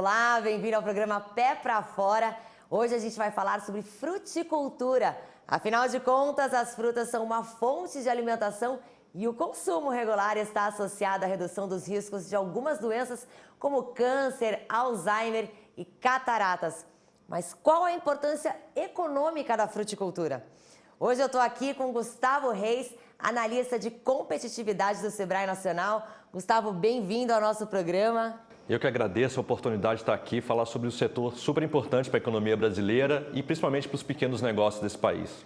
Olá, bem-vindo ao programa Pé pra Fora. Hoje a gente vai falar sobre fruticultura. Afinal de contas, as frutas são uma fonte de alimentação e o consumo regular está associado à redução dos riscos de algumas doenças como câncer, Alzheimer e cataratas. Mas qual a importância econômica da fruticultura? Hoje eu estou aqui com Gustavo Reis, analista de competitividade do Sebrae Nacional. Gustavo, bem-vindo ao nosso programa. Eu que agradeço a oportunidade de estar aqui e falar sobre um setor super importante para a economia brasileira e principalmente para os pequenos negócios desse país.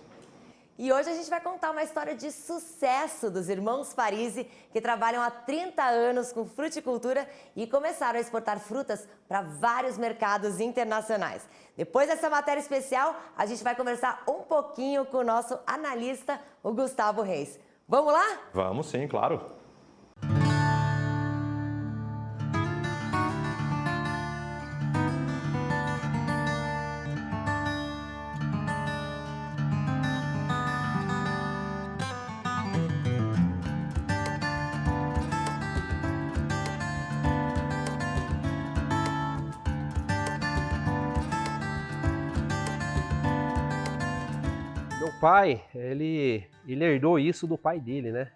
E hoje a gente vai contar uma história de sucesso dos irmãos Parisi, que trabalham há 30 anos com fruticultura e começaram a exportar frutas para vários mercados internacionais. Depois dessa matéria especial, a gente vai conversar um pouquinho com o nosso analista, o Gustavo Reis. Vamos lá? Vamos sim, claro. Meu pai, ele herdou isso do pai dele, né?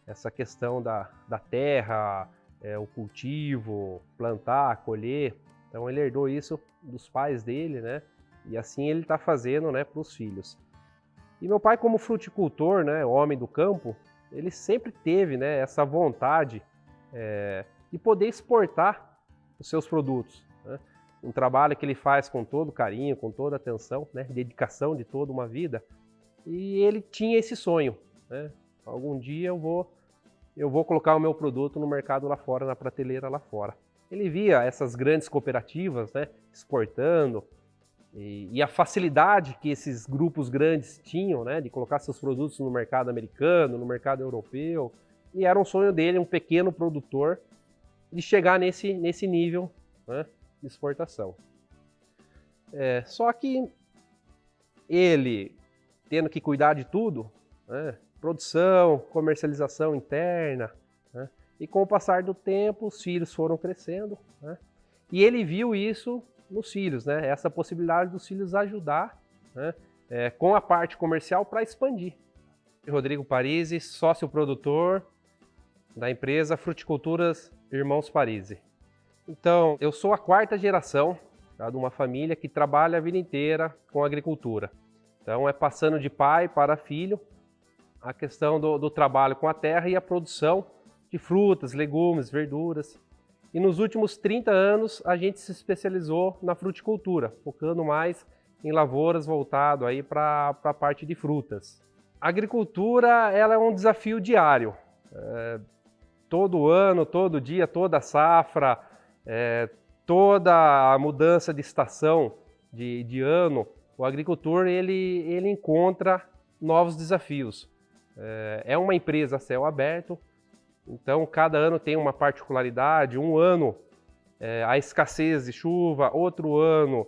Essa questão da terra, o cultivo, plantar, colher. Então ele herdou isso dos pais dele, né? E assim ele está fazendo, né, para os filhos. E meu pai, como fruticultor, né, homem do campo, ele sempre teve, né, essa vontade de poder exportar os seus produtos, né? Um trabalho que ele faz com todo carinho, com toda atenção, né? Dedicação de toda uma vida. E ele tinha esse sonho, né? Algum dia eu vou colocar o meu produto no mercado lá fora, na prateleira lá fora. Ele via essas grandes cooperativas, né, exportando e a facilidade que esses grupos grandes tinham, né, de colocar seus produtos no mercado americano, no mercado europeu. E era um sonho dele, um pequeno produtor, de chegar nesse nível, né, de exportação. Só que ele, tendo que cuidar de tudo, né, produção, comercialização interna, né, e com o passar do tempo os filhos foram crescendo, né, e ele viu isso nos filhos, né, essa possibilidade dos filhos ajudar, né, com a parte comercial para expandir. Rodrigo Parisi, sócio produtor da empresa Fruticulturas Irmãos Parisi. Então, eu sou a quarta geração, tá, de uma família que trabalha a vida inteira com agricultura. Então, é passando de pai para filho a questão do trabalho com a terra e a produção de frutas, legumes, verduras. E nos últimos 30 anos, a gente se especializou na fruticultura, focando mais em lavouras voltado aí para a parte de frutas. A agricultura, ela é um desafio diário. Todo ano, todo dia, toda safra, toda a mudança de estação, de ano, o agricultor ele encontra novos desafios. É uma empresa a céu aberto, então cada ano tem uma particularidade. Um ano a escassez de chuva, outro ano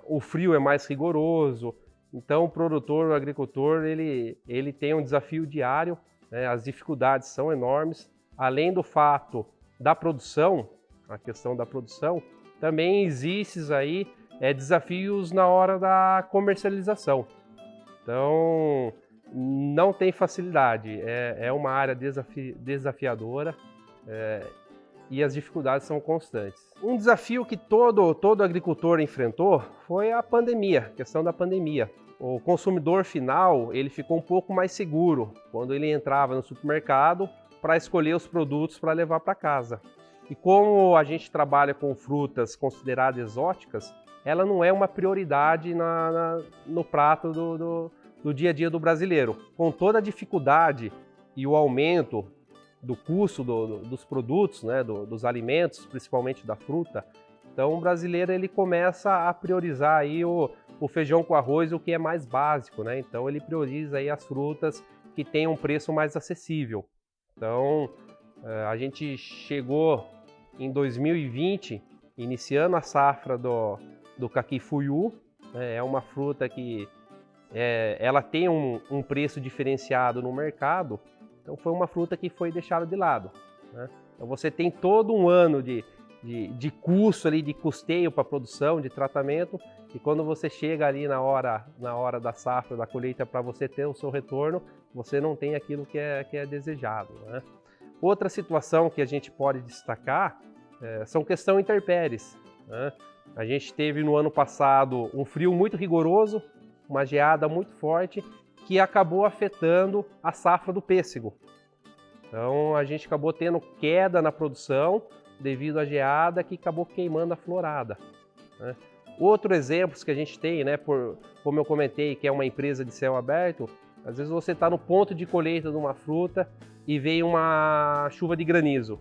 o frio é mais rigoroso. Então o produtor, o agricultor, ele tem um desafio diário, né? As dificuldades são enormes. Além do fato da produção, a questão da produção, também existem aí desafios na hora da comercialização. Então, não tem facilidade, é uma área desafiadora e as dificuldades são constantes. Um desafio que todo agricultor enfrentou foi a pandemia, a questão da pandemia. O consumidor final, ele ficou um pouco mais seguro quando ele entrava no supermercado para escolher os produtos para levar para casa. E como a gente trabalha com frutas consideradas exóticas, ela não é uma prioridade no prato do dia a dia do brasileiro. Com toda a dificuldade e o aumento do custo dos produtos, né, dos alimentos, principalmente da fruta, então o brasileiro ele começa a priorizar aí o feijão com arroz, o que é mais básico, né? Então ele prioriza aí as frutas que têm um preço mais acessível. Então a gente chegou em 2020, iniciando a safra do caqui fuiu, né? É uma fruta que ela tem um preço diferenciado no mercado, então foi uma fruta que foi deixada de lado, né? Então você tem todo um ano de de custo ali, de custeio para produção, de tratamento, e quando você chega ali na hora da safra, da colheita, para você ter o seu retorno, você não tem aquilo que é desejado, né? Outra situação que a gente pode destacar são questão intempéries, né? A gente teve no ano passado um frio muito rigoroso, uma geada muito forte, que acabou afetando a safra do pêssego. Então a gente acabou tendo queda na produção devido à geada que acabou queimando a florada, né? Outro exemplo que a gente tem, né, como eu comentei, que é uma empresa de céu aberto, às vezes você está no ponto de colheita de uma fruta e vem uma chuva de granizo.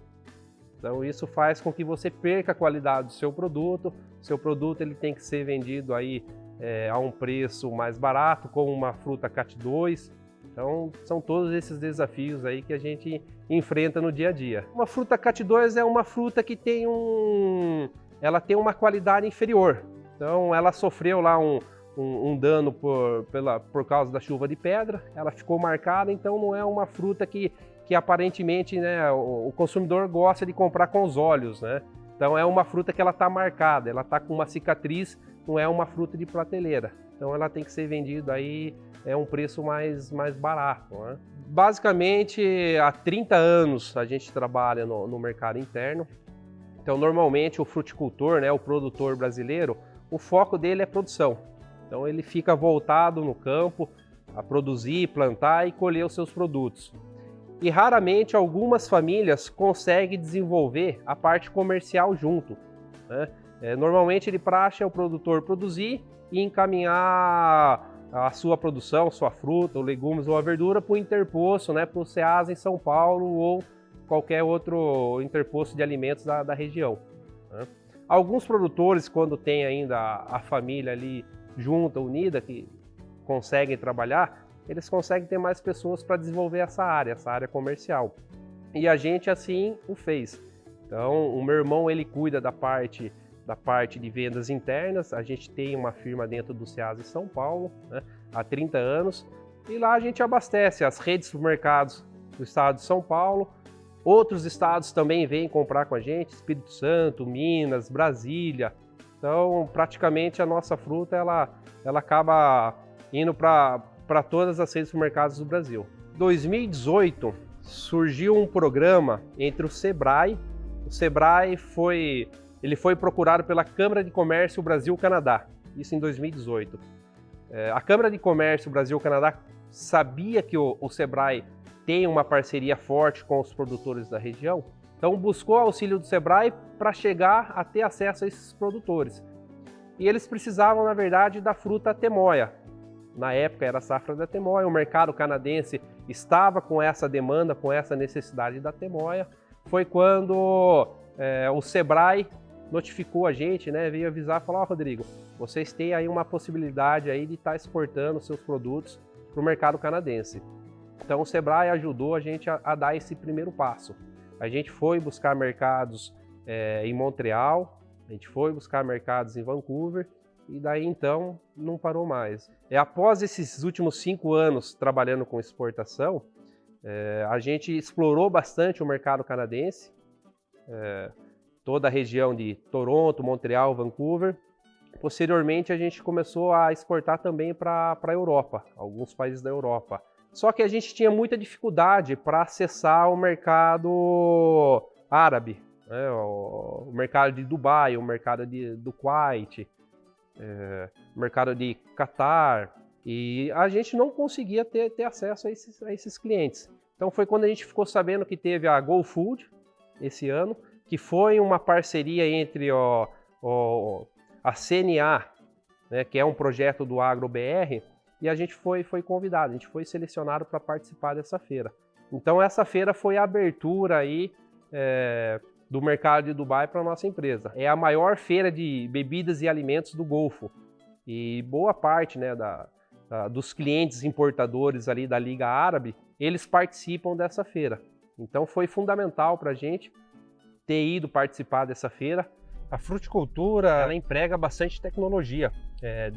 Então isso faz com que você perca a qualidade do seu produto. Seu produto ele tem que ser vendido aí a um preço mais barato, como uma fruta CAT 2. Então são todos esses desafios aí que a gente enfrenta no dia a dia. Uma fruta CAT 2 é uma fruta que ela tem uma qualidade inferior. Então ela sofreu lá um dano por causa da chuva de pedra, ela ficou marcada, então não é uma fruta que aparentemente, né, o consumidor gosta de comprar com os olhos, né? Então é uma fruta que ela está marcada, ela está com uma cicatriz, não é uma fruta de prateleira. Então ela tem que ser vendida aí um preço mais barato, né? Basicamente há 30 anos a gente trabalha no mercado interno. Então normalmente o fruticultor, né, o produtor brasileiro, o foco dele é produção. Então ele fica voltado no campo a produzir, plantar e colher os seus produtos. E raramente algumas famílias conseguem desenvolver a parte comercial junto, né? Normalmente de praxe é o produtor produzir e encaminhar a sua produção, sua fruta, ou legumes ou a verdura para o interposto, né, para o Ceasa em São Paulo ou qualquer outro interposto de alimentos da região, né? Alguns produtores, quando tem ainda a família ali junta, unida, que conseguem trabalhar, eles conseguem ter mais pessoas para desenvolver essa área comercial. E a gente assim o fez. Então, o meu irmão ele cuida da parte de vendas internas. A gente tem uma firma dentro do Ceasa em São Paulo, né, há 30 anos, e lá a gente abastece as redes de supermercados do estado de São Paulo. Outros estados também vêm comprar com a gente, Espírito Santo, Minas, Brasília. Então, praticamente a nossa fruta ela acaba indo para todas as redes de supermercados do Brasil. Em 2018, surgiu um programa entre o Sebrae. O Sebrae foi procurado pela Câmara de Comércio Brasil-Canadá, isso em 2018. A Câmara de Comércio Brasil-Canadá sabia que o Sebrae tem uma parceria forte com os produtores da região, então buscou auxílio do Sebrae para chegar a ter acesso a esses produtores. E eles precisavam, na verdade, da fruta temoia. Na época era a safra da temoia, o mercado canadense estava com essa demanda, com essa necessidade da temoia. Foi quando o Sebrae notificou a gente, né, veio avisar, falou: Rodrigo, vocês têm aí uma possibilidade aí de estar exportando seus produtos para o mercado canadense. Então o Sebrae ajudou a gente a dar esse primeiro passo. A gente foi buscar mercados em Montreal, a gente foi buscar mercados em Vancouver, e daí então não parou mais. Após esses últimos 5 anos trabalhando com exportação, a gente explorou bastante o mercado canadense, toda a região de Toronto, Montreal, Vancouver. Posteriormente a gente começou a exportar também para a Europa, alguns países da Europa. Só que a gente tinha muita dificuldade para acessar o mercado árabe, né? O mercado de Dubai, o mercado do Kuwait, o mercado de Catar, e a gente não conseguia ter acesso a esses clientes. Então foi quando a gente ficou sabendo que teve a GoFood esse ano, que foi uma parceria entre a CNA, né, que é um projeto do AgroBR, e a gente foi convidado, a gente foi selecionado para participar dessa feira. Então essa feira foi a abertura aí do mercado de Dubai para a nossa empresa. É a maior feira de bebidas e alimentos do Golfo, e boa parte, né, dos clientes importadores ali da Liga Árabe, eles participam dessa feira. Então foi fundamental para a gente ter ido participar dessa feira. A fruticultura ela emprega bastante tecnologia,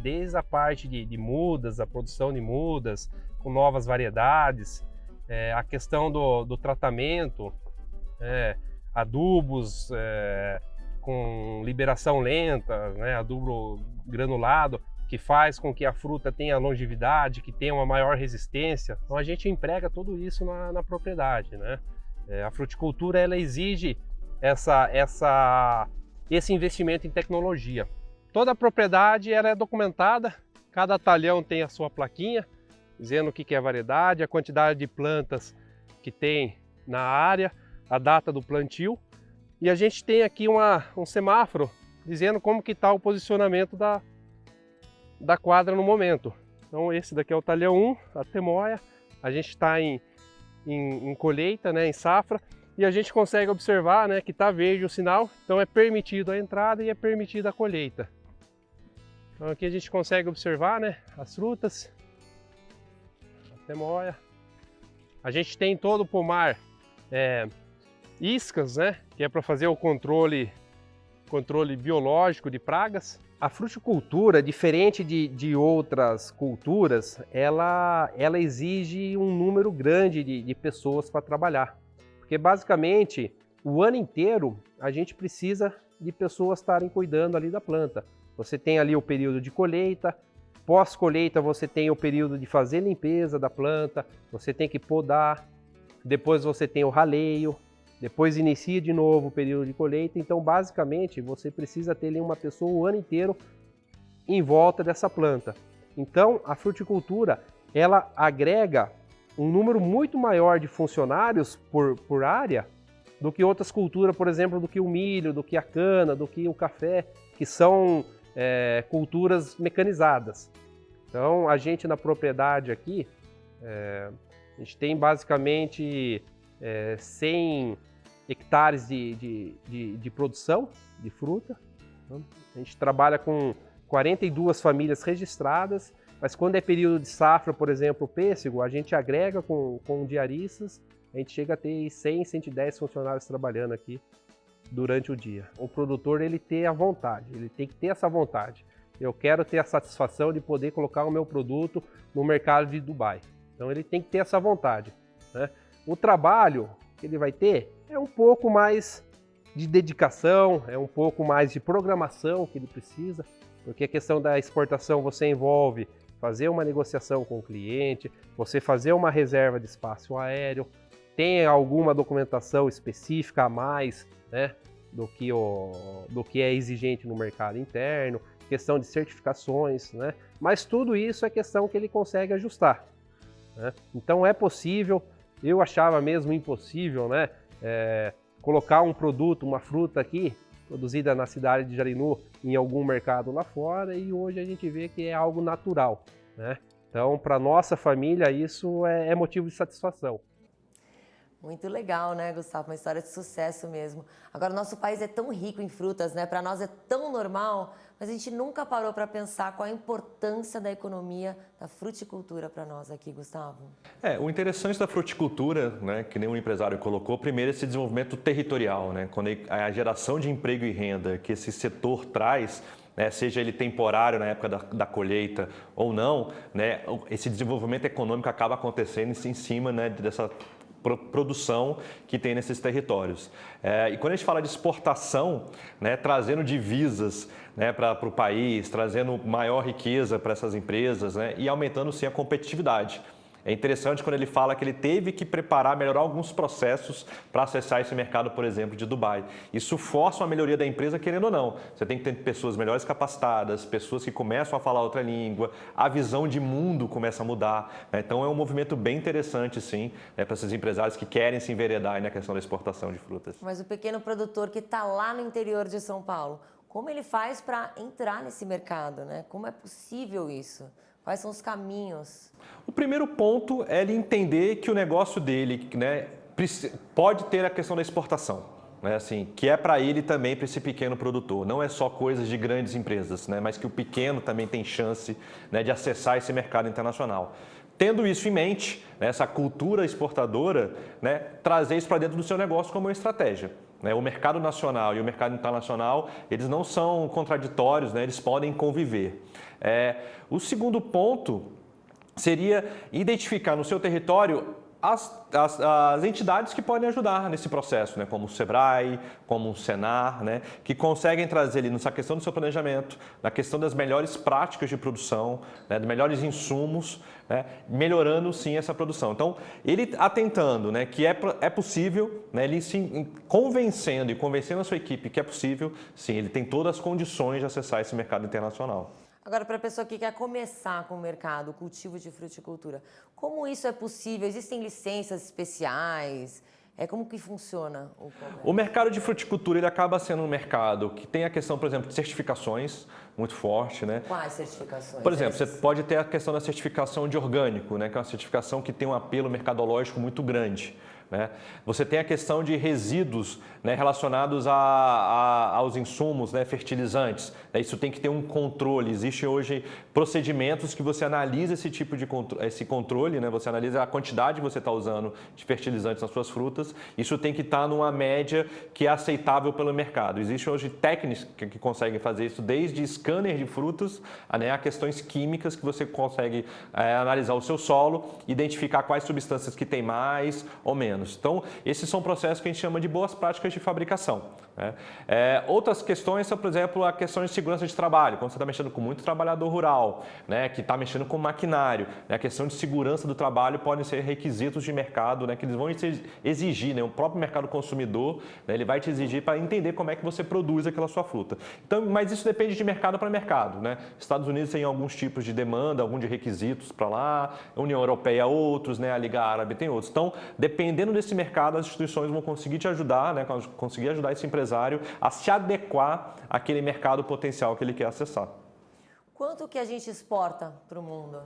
desde a parte de mudas, a produção de mudas, com novas variedades, a questão do tratamento, adubos, com liberação lenta, né, adubo granulado, que faz com que a fruta tenha longevidade, que tenha uma maior resistência. Então a gente emprega tudo isso na propriedade, né? A fruticultura ela exige esse investimento em tecnologia. Toda a propriedade ela é documentada, cada talhão tem a sua plaquinha, dizendo o que é a variedade, a quantidade de plantas que tem na área, a data do plantio. E a gente tem aqui um semáforo dizendo como que está o posicionamento da quadra no momento. Então esse daqui é o talhão 1, a temoia, a gente está em colheita, né, em safra, e a gente consegue observar, né, que está verde o sinal, então é permitido a entrada e é permitida a colheita. Então aqui a gente consegue observar, né, as frutas, a temoia. A gente tem todo o pomar iscas, né, que é para fazer o controle biológico de pragas. A fruticultura, diferente de outras culturas, ela exige um número grande de pessoas para trabalhar. Porque basicamente, o ano inteiro, a gente precisa de pessoas estarem cuidando ali da planta. Você tem ali o período de colheita, pós-colheita você tem o período de fazer limpeza da planta, você tem que podar, depois você tem o raleio, depois inicia de novo o período de colheita. Então, basicamente, você precisa ter ali uma pessoa o ano inteiro em volta dessa planta. Então, a fruticultura, ela agrega um número muito maior de funcionários por área do que outras culturas, por exemplo, do que o milho, do que a cana, do que o café, que são culturas mecanizadas. Então, a gente na propriedade aqui, a gente tem basicamente 100 hectares de produção de fruta. A gente trabalha com 42 famílias registradas, mas quando é período de safra, por exemplo, o pêssego, a gente agrega com diaristas, a gente chega a ter 100, 110 funcionários trabalhando aqui durante o dia. O produtor ele tem a vontade, ele tem que ter essa vontade. Eu quero ter a satisfação de poder colocar o meu produto no mercado de Dubai. Então ele tem que ter essa vontade, né? O trabalho que ele vai ter é um pouco mais de dedicação, é um pouco mais de programação que ele precisa, porque a questão da exportação você envolve fazer uma negociação com o cliente, você fazer uma reserva de espaço aéreo, tem alguma documentação específica a mais, né, do que é exigente no mercado interno, questão de certificações, né, mas tudo isso é questão que ele consegue ajustar, né? Então é possível. Eu achava mesmo impossível, né, colocar um produto, uma fruta aqui, produzida na cidade de Jarinu, em algum mercado lá fora, e hoje a gente vê que é algo natural, né? Então, para nossa família, isso é motivo de satisfação. Muito legal, né, Gustavo? Uma história de sucesso mesmo. Agora, o nosso país é tão rico em frutas, né? Para nós é tão normal, mas a gente nunca parou para pensar qual a importância da economia da fruticultura para nós aqui, Gustavo. O interessante da fruticultura, né, que nem o empresário colocou, primeiro esse desenvolvimento territorial, né? Quando a geração de emprego e renda que esse setor traz, né, seja ele temporário na época da colheita ou não, né, esse desenvolvimento econômico acaba acontecendo em cima, né, dessa produção que tem nesses territórios. E quando a gente fala de exportação, né, trazendo divisas, né, para o país, trazendo maior riqueza para essas empresas, né, e aumentando sim a competitividade. É interessante quando ele fala que ele teve que melhorar alguns processos para acessar esse mercado, por exemplo, de Dubai. Isso força uma melhoria da empresa, querendo ou não. Você tem que ter pessoas melhores capacitadas, pessoas que começam a falar outra língua, a visão de mundo começa a mudar, né? Então é um movimento bem interessante, sim, né, para esses empresários que querem se enveredar na questão da exportação de frutas. Mas o pequeno produtor que está lá no interior de São Paulo, como ele faz para entrar nesse mercado, né? Como é possível isso? Quais são os caminhos? O primeiro ponto é ele entender que o negócio dele, né, pode ter a questão da exportação, né, assim, que é para ele também, para esse pequeno produtor. Não é só coisas de grandes empresas, né, mas que o pequeno também tem chance, né, de acessar esse mercado internacional. Tendo isso em mente, né, essa cultura exportadora, né, trazer isso para dentro do seu negócio como uma estratégia. O mercado nacional e o mercado internacional, eles não são contraditórios, né? Eles podem conviver. O segundo ponto seria identificar no seu território as entidades que podem ajudar nesse processo, né, como o Sebrae, como o Senar, né, que conseguem trazer ali nessa questão do seu planejamento, na questão das melhores práticas de produção, né, dos melhores insumos, né, melhorando sim essa produção. Então, ele atentando, né, que é possível, né, ele se convencendo a sua equipe que é possível, sim, ele tem todas as condições de acessar esse mercado internacional. Agora, para a pessoa que quer começar com o mercado, o cultivo de fruticultura, como isso é possível? Existem licenças especiais? Como que funciona o comércio? O mercado de fruticultura ele acaba sendo um mercado que tem a questão, por exemplo, de certificações muito forte, né? Quais certificações? Por exemplo, você pode ter a questão da certificação de orgânico, né? Que é uma certificação que tem um apelo mercadológico muito grande. Né? Você tem a questão de resíduos, né, relacionados aos insumos, né, fertilizantes. Isso tem que ter um controle. Existem hoje procedimentos que você analisa esse tipo de controle, né? Você analisa a quantidade que você está usando de fertilizantes nas suas frutas. Isso tem que estar numa média que é aceitável pelo mercado. Existem hoje técnicas que conseguem fazer isso, desde scanner de frutas, né, a questões químicas que você consegue analisar o seu solo, identificar quais substâncias que tem mais ou menos. Então, esses são processos que a gente chama de boas práticas de fabricação. Né? Outras questões são, por exemplo, a questão de segurança de trabalho, quando você está mexendo com muito trabalhador rural, né, que está mexendo com maquinário. Né? A questão de segurança do trabalho podem ser requisitos de mercado, né, que eles vão exigir, né? O próprio mercado consumidor, né, ele vai te exigir para entender como é que você produz aquela sua fruta. Então, mas isso depende de mercado para mercado. Né? Estados Unidos tem alguns tipos de demanda, alguns de requisitos para lá, a União Europeia outros, né? A Liga Árabe tem outros. Então, dependendo desse mercado, as instituições vão conseguir te ajudar, né, conseguir ajudar esse empresário a se adequar àquele mercado potencial que ele quer acessar. Quanto que a gente exporta para o mundo?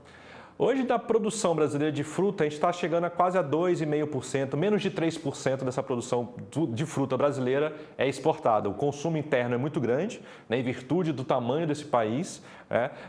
Hoje, da produção brasileira de fruta, a gente está chegando a quase a 2,5%, menos de 3% dessa produção de fruta brasileira é exportada. O consumo interno é muito grande, né, em virtude do tamanho desse país,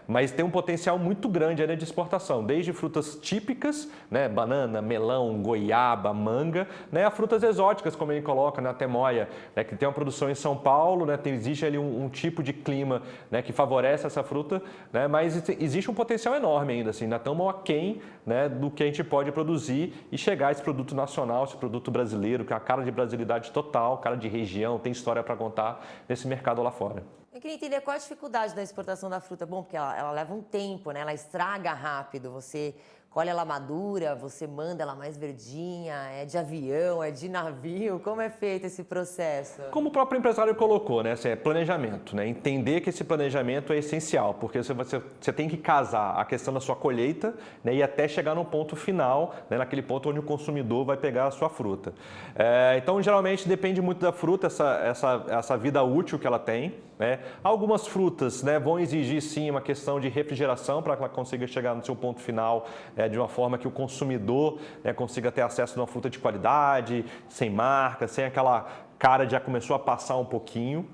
mas tem um potencial muito grande de exportação, desde frutas típicas, né, banana, melão, goiaba, manga, né, a frutas exóticas, como ele coloca na temoia, né, que tem uma produção em São Paulo, né, existe ali um tipo de clima, né, que favorece essa fruta, né, mas existe um potencial enorme ainda, assim, ainda estamos aquém, né, do que a gente pode produzir e chegar a esse produto nacional, esse produto brasileiro, que é a cara de brasilidade total, cara de região, tem história para contar nesse mercado lá fora. Eu queria entender qual a dificuldade da exportação da fruta. Bom, porque ela leva um tempo, né? Ela estraga rápido. Você colhe ela madura, você manda ela mais verdinha, é de avião, é de navio. Como é feito esse processo? Como o próprio empresário colocou, né? Assim, é planejamento, né? Entender que esse planejamento é essencial, porque você tem que casar a questão da sua colheita, né, e até chegar no ponto final, né, naquele ponto onde o consumidor vai pegar a sua fruta. Então, geralmente, depende muito da fruta, essa vida útil que ela tem. Né? Algumas frutas, né, vão exigir sim uma questão de refrigeração para que ela consiga chegar no seu ponto final de uma forma que o consumidor, né, consiga ter acesso a uma fruta de qualidade, sem marca, sem aquela cara de já começou a passar um pouquinho.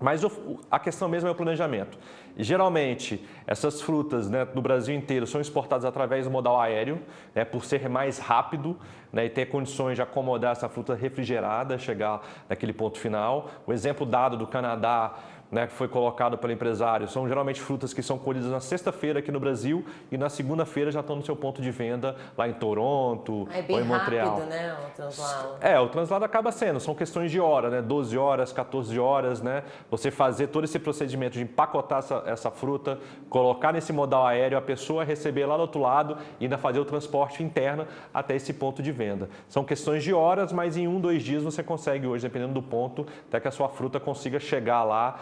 Mas a questão mesmo é o planejamento. E, geralmente, essas frutas, né, do Brasil inteiro são exportadas através do modal aéreo, né, por ser mais rápido, né, e ter condições de acomodar essa fruta refrigerada, chegar naquele ponto final. O exemplo dado do Canadá, né, que foi colocado pelo empresário, são geralmente frutas que são colhidas na sexta-feira aqui no Brasil e na segunda-feira já estão no seu ponto de venda lá em Toronto ou em Montreal. Rápido, né, o translado? O translado acaba sendo, são questões de hora, né, 12 horas, 14 horas, né, você fazer todo esse procedimento de empacotar essa fruta, colocar nesse modal aéreo, a pessoa receber lá do outro lado e ainda fazer o transporte interno até esse ponto de venda. São questões de horas, mas em 1, 2 dias você consegue hoje, dependendo do ponto, até que a sua fruta consiga chegar lá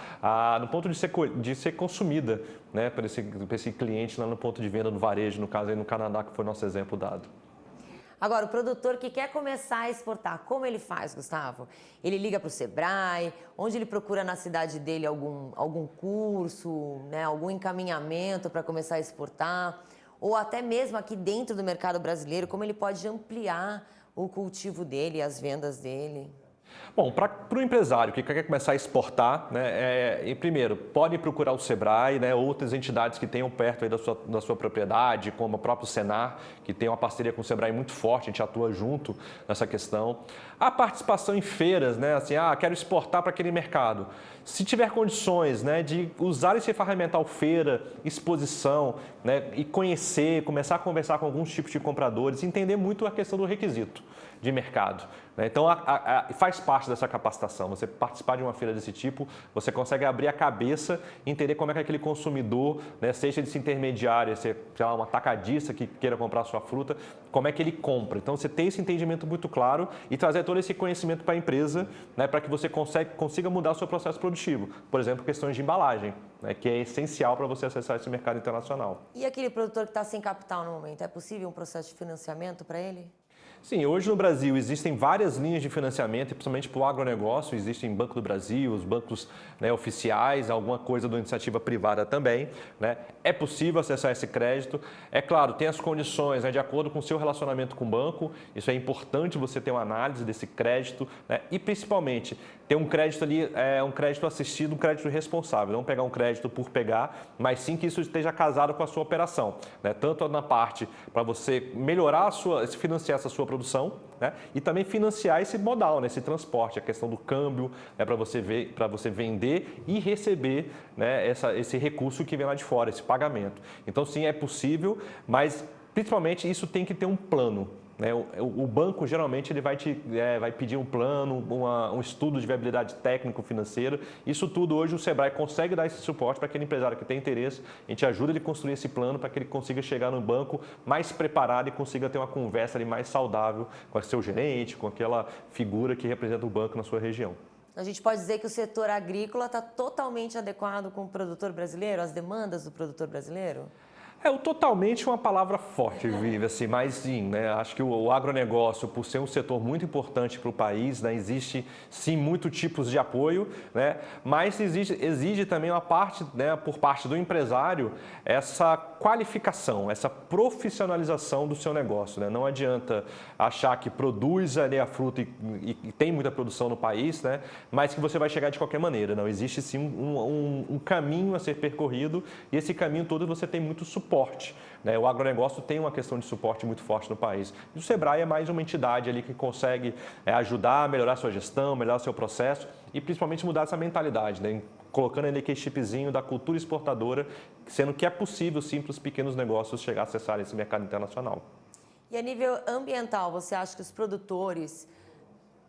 no ponto de ser consumida, né, para esse cliente lá no ponto de venda, no varejo, no caso aí no Canadá, que foi o nosso exemplo dado. Agora, o produtor que quer começar a exportar, como ele faz, Gustavo? Ele liga para o Sebrae, onde ele procura na cidade dele algum curso, né, algum encaminhamento para começar a exportar, ou até mesmo aqui dentro do mercado brasileiro, como ele pode ampliar o cultivo dele, as vendas dele? Bom, para o empresário que quer começar a exportar, né, primeiro, pode procurar o Sebrae, né, outras entidades que tenham perto aí da sua propriedade, como o próprio Senar, que tem uma parceria com o Sebrae muito forte, a gente atua junto nessa questão. A participação em feiras, né, assim, quero exportar para aquele mercado. Se tiver condições, né, de usar esse ferramental feira, exposição, né, e conhecer, começar a conversar com alguns tipos de compradores, entender muito a questão do requisito de mercado. Então, faz parte dessa capacitação. Você participar de uma feira desse tipo, você consegue abrir a cabeça e entender como é que aquele consumidor, né, seja esse intermediário, sei lá, um atacadista que queira comprar a sua fruta, como é que ele compra. Então, você tem esse entendimento muito claro e trazer todo esse conhecimento para a empresa, né, para que você consiga mudar o seu processo produtivo. Por exemplo, questões de embalagem, né, que é essencial para você acessar esse mercado internacional. E aquele produtor que está sem capital no momento, é possível um processo de financiamento para ele? Sim, hoje no Brasil existem várias linhas de financiamento, principalmente para o agronegócio. Existem Banco do Brasil, os bancos, né, oficiais, alguma coisa da iniciativa privada também, né? É possível acessar esse crédito. É claro, tem as condições, né, de acordo com o seu relacionamento com o banco. Isso é importante você ter uma análise desse crédito, né? E principalmente ter um crédito ali, um crédito assistido, um crédito responsável. Não pegar um crédito por pegar, mas sim que isso esteja casado com a sua operação, né? Tanto na parte para você melhorar financiar essa sua produção, né? E também financiar esse modal, né? Esse transporte, a questão do câmbio, né? Para você vender e receber, né? Esse recurso que vem lá de fora, esse pagamento. Então, sim, é possível, mas principalmente isso tem que ter um plano. O banco geralmente ele vai pedir um plano, um estudo de viabilidade técnico-financeira. Isso tudo hoje o Sebrae consegue dar esse suporte para aquele empresário que tem interesse. A gente ajuda ele a construir esse plano para que ele consiga chegar no banco mais preparado e consiga ter uma conversa ali mais saudável com o seu gerente, com aquela figura que representa o banco na sua região. A gente pode dizer que o setor agrícola está totalmente adequado com o produtor brasileiro, as demandas do produtor brasileiro? O totalmente é uma palavra forte, Vivi, assim, mas sim, né? Acho que o agronegócio, por ser um setor muito importante para o país, né? Existe sim muitos tipos de apoio, né? Mas exige também uma parte, né, por parte do empresário, essa qualificação, essa profissionalização do seu negócio, né? Não adianta achar que produz ali a fruta e tem muita produção no país, né? Mas que você vai chegar de qualquer maneira. Não, existe sim um caminho a ser percorrido e esse caminho todo você tem muito suporte. Né? O agronegócio tem uma questão de suporte muito forte no país. E o Sebrae é mais uma entidade ali que consegue ajudar a melhorar a sua gestão, melhorar o seu processo e principalmente mudar essa mentalidade, né? Colocando ali aquele chipzinho da cultura exportadora, sendo que é possível sim para os pequenos negócios chegar a acessar esse mercado internacional. E a nível ambiental, você acha que os produtores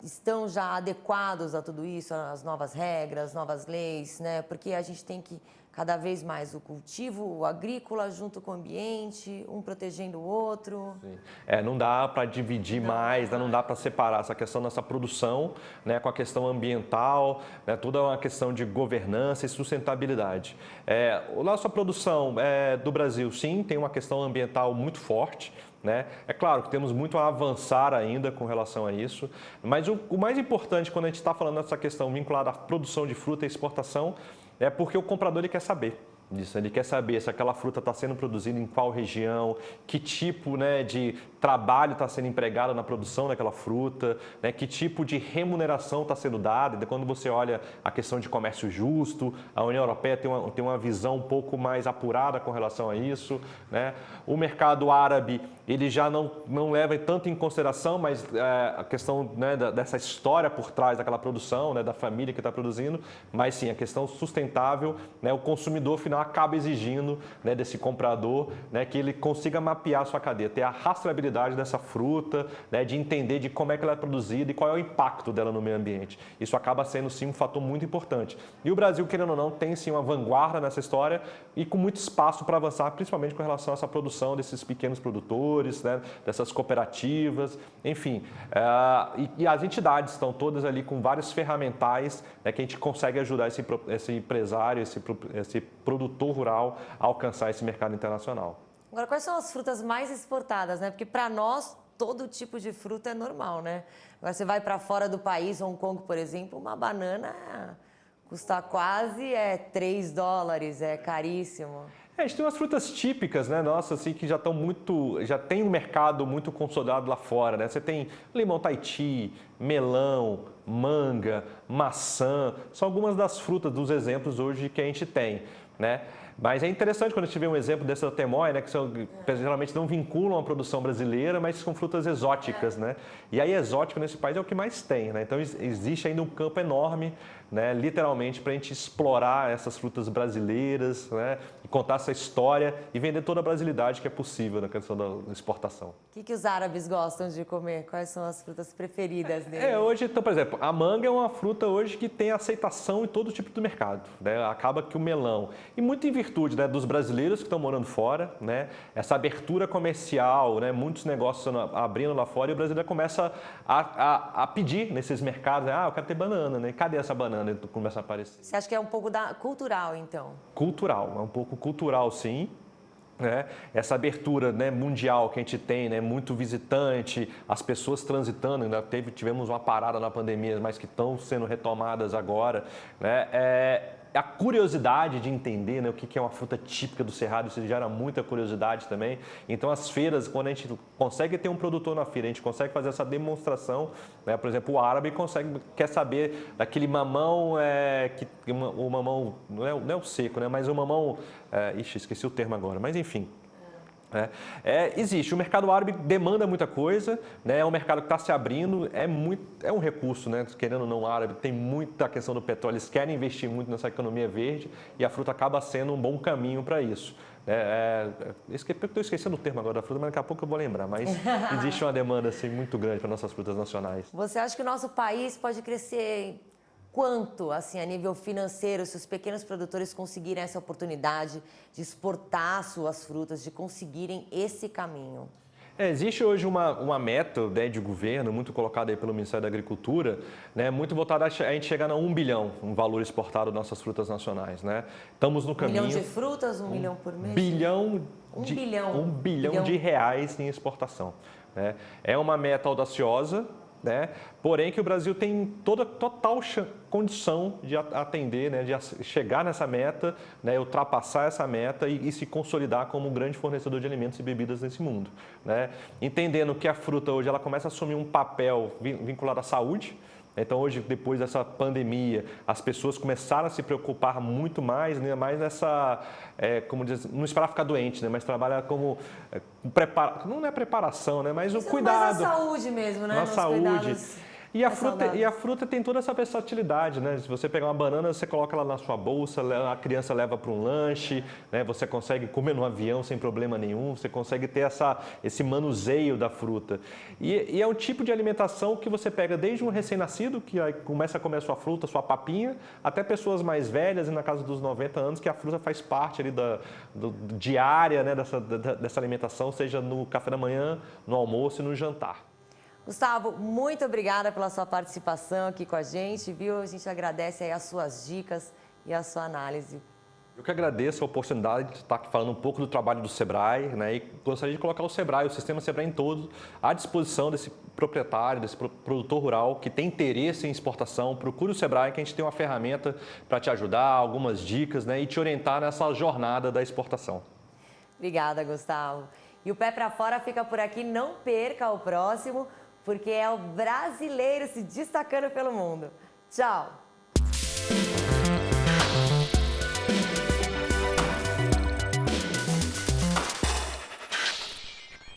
estão já adequados a tudo isso, às novas regras, novas leis, né? Porque a gente tem que cada vez mais o cultivo, o agrícola junto com o ambiente, um protegendo o outro. Sim. Não dá para dividir mais, não dá para separar essa questão dessa produção, né, com a questão ambiental, né, toda uma questão de governança e sustentabilidade. A nossa produção do Brasil, sim, tem uma questão ambiental muito forte. Né? É claro que temos muito a avançar ainda com relação a isso, mas o mais importante quando a gente está falando dessa questão vinculada à produção de fruta e exportação é porque o comprador ele quer saber disso. Ele quer saber se aquela fruta está sendo produzida em qual região, que tipo, né, de trabalho está sendo empregado na produção daquela fruta, né, que tipo de remuneração está sendo dada. Quando você olha a questão de comércio justo, a União Europeia tem uma visão um pouco mais apurada com relação a isso. Né? O mercado árabe ele já não leva tanto em consideração, mas a questão, né, dessa história por trás daquela produção, né, da família que está produzindo, mas sim, a questão sustentável, né, o consumidor final acaba exigindo, né, desse comprador, né, que ele consiga mapear a sua cadeia, ter a rastreabilidade dessa fruta, né, de entender de como é que ela é produzida e qual é o impacto dela no meio ambiente. Isso acaba sendo sim um fator muito importante. E o Brasil, querendo ou não, tem sim uma vanguarda nessa história e com muito espaço para avançar, principalmente com relação a essa produção desses pequenos produtores, né, dessas cooperativas, enfim. E as entidades estão todas ali com vários ferramentais, né, que a gente consegue ajudar esse empresário, esse produtor rural a alcançar esse mercado internacional. Agora, quais são as frutas mais exportadas, né? Porque para nós, todo tipo de fruta é normal, né? Agora, você vai para fora do país, Hong Kong, por exemplo, uma banana custa quase $3, é caríssimo. A gente tem umas frutas típicas, né, nossa, assim, que já tem um mercado muito consolidado lá fora, né? Você tem limão Tahiti, melão, manga, maçã, são algumas das frutas, dos exemplos hoje que a gente tem, né? Mas é interessante quando a gente vê um exemplo dessa temoia, né, que geralmente não vinculam a produção brasileira, mas são frutas exóticas, né? E aí exótico nesse país é o que mais tem, né? Então existe ainda um campo enorme, né, literalmente, para a gente explorar essas frutas brasileiras, né, e contar essa história e vender toda a brasilidade que é possível na questão da exportação. O que os árabes gostam de comer? Quais são as frutas preferidas deles? Hoje, então, por exemplo, a manga é uma fruta hoje que tem aceitação em todo tipo de mercado, né? Acaba que o melão, e muito em virtude, né, dos brasileiros que estão morando fora, né, essa abertura comercial, né, muitos negócios abrindo lá fora e o brasileiro começa a pedir nesses mercados, né, eu quero ter banana, né? Cadê essa banana? Começa a aparecer. Você acha que é um pouco cultural, então? Cultural, é um pouco cultural, sim. Né? Essa abertura, né, mundial que a gente tem, né, muito visitante, as pessoas transitando, ainda tivemos uma parada na pandemia, mas que estão sendo retomadas agora, né? A curiosidade de entender, né, o que é uma fruta típica do Cerrado, isso gera muita curiosidade também. Então as feiras, quando a gente consegue ter um produtor na feira, a gente consegue fazer essa demonstração, né? Por exemplo, o árabe quer saber daquele mamão, o mamão não é o seco, né, mas o mamão, esqueci o termo agora, mas enfim. Existe, o mercado árabe demanda muita coisa, né? É um mercado que está se abrindo, é um recurso, né? Querendo ou não, o árabe tem muita questão do petróleo, eles querem investir muito nessa economia verde e a fruta acaba sendo um bom caminho para isso. Estou esquecendo o termo agora da fruta, mas daqui a pouco eu vou lembrar, mas existe uma demanda assim, muito grande para nossas frutas nacionais. Você acha que o nosso país pode crescer quanto, assim, a nível financeiro, se os pequenos produtores conseguirem essa oportunidade de exportar suas frutas, de conseguirem esse caminho? Existe hoje uma meta, né, de governo, muito colocada aí pelo Ministério da Agricultura, né, muito voltada a gente chegar a 1 bilhão, um valor exportado das nossas frutas nacionais. Né? Estamos no caminho... 1 bilhão de frutas, 1 milhão por mês? 1 bilhão de reais em exportação. Né? É uma meta audaciosa, né? Porém que o Brasil tem total condição de atender, né? De chegar nessa meta, né? Ultrapassar essa meta e se consolidar como um grande fornecedor de alimentos e bebidas nesse mundo. Né? Entendendo que a fruta hoje ela começa a assumir um papel vinculado à saúde. Então hoje, depois dessa pandemia, as pessoas começaram a se preocupar muito mais, né, mais nessa, como dizer, não esperar ficar doente, né, mas trabalhar como não é preparação, né, mas o cuidado. Mas a saúde mesmo, né? Na saúde. Cuidados. E a fruta tem toda essa versatilidade, né? Se você pegar uma banana, você coloca ela na sua bolsa, a criança leva para um lanche, né? Você consegue comer no avião sem problema nenhum, você consegue ter esse manuseio da fruta. E é um tipo de alimentação que você pega desde um recém-nascido, que começa a comer a sua fruta, sua papinha, até pessoas mais velhas, e na casa dos 90 anos, que a fruta faz parte ali diária, né? dessa alimentação, seja no café da manhã, no almoço e no jantar. Gustavo, muito obrigada pela sua participação aqui com a gente, viu? A gente agradece aí as suas dicas e a sua análise. Eu que agradeço a oportunidade de estar aqui falando um pouco do trabalho do Sebrae, né? E gostaria de colocar o Sebrae, o sistema Sebrae em todo, à disposição desse proprietário, desse produtor rural que tem interesse em exportação. Procure o Sebrae, que a gente tem uma ferramenta para te ajudar, algumas dicas, né? E te orientar nessa jornada da exportação. Obrigada, Gustavo. E o Pé pra Fora fica por aqui, não perca o próximo, porque é o brasileiro se destacando pelo mundo. Tchau!